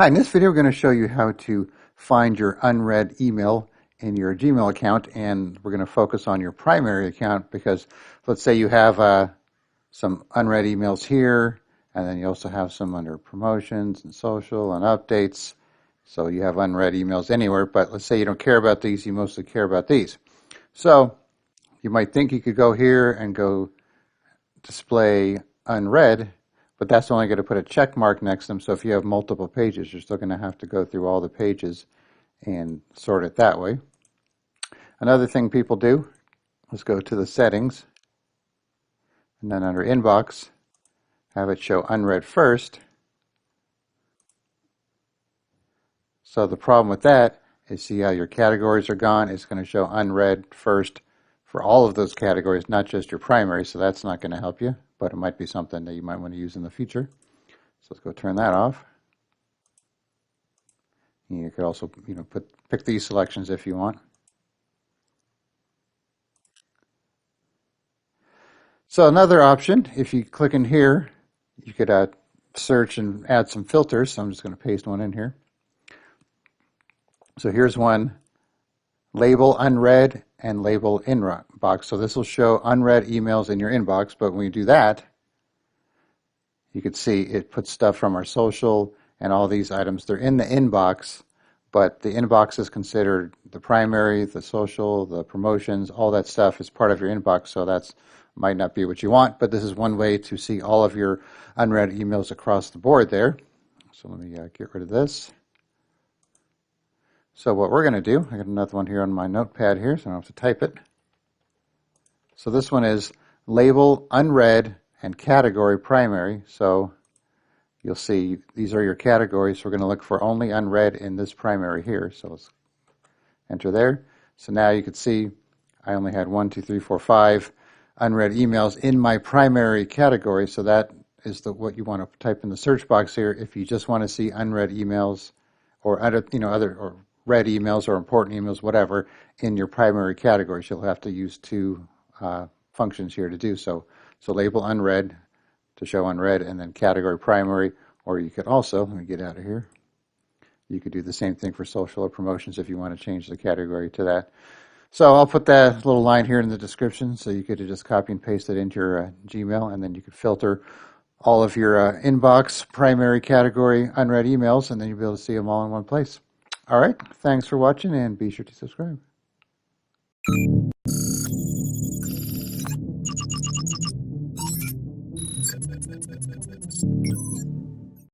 Hi, in this video we're going to show you how to find your unread email in your Gmail account, and we're going to focus on your primary account because let's say you have some unread emails here, and then you also have some under promotions and social and updates. So you have unread emails anywhere, but let's say you don't care about these, you mostly care about these. So you might think you could go here and go display unread, but that's only going to put a check mark next to them. So if you have multiple pages, you're still going to have to go through all the pages and sort it that way. Another thing people do is go to the settings and then under inbox, have it show unread first. So the problem with that is, see how your categories are gone? It's going to show unread first for all of those categories, not just your primary, so that's not going to help you, but it might be something that you might want to use in the future. So let's go turn that off. And you could also, pick these selections if you want. So another option, if you click in here, you could search and add some filters. So I'm just going to paste one in here. So here's one, label unread and label inbox. So this will show unread emails in your inbox, but when you do that, you can see it puts stuff from our social and all these items. They're in the inbox, but the inbox is considered the primary, the social, the promotions, all that stuff is part of your inbox, so that's might not be what you want, but this is one way to see all of your unread emails across the board there. So let me get rid of this. So what we're going to do, I got another one here on my notepad here, so I don't have to type it. So this one is label unread and category primary. So you'll see these are your categories. We're going to look for only unread in this primary here. So let's enter there. So now you can see I only had 1, 2, 3, 4, 5 unread emails in my primary category. So that is what you want to type in the search box here if you just want to see unread emails or other or read emails or important emails, whatever, in your primary categories. You'll have to use two functions here to do so. So label unread to show unread, and then category primary, or you could also, let me get out of here, you could do the same thing for social or promotions if you want to change the category to that. So I'll put that little line here in the description, so you could just copy and paste it into your Gmail, and then you could filter all of your inbox, primary category, unread emails, and then you'll be able to see them all in one place. All right, thanks for watching, and be sure to subscribe.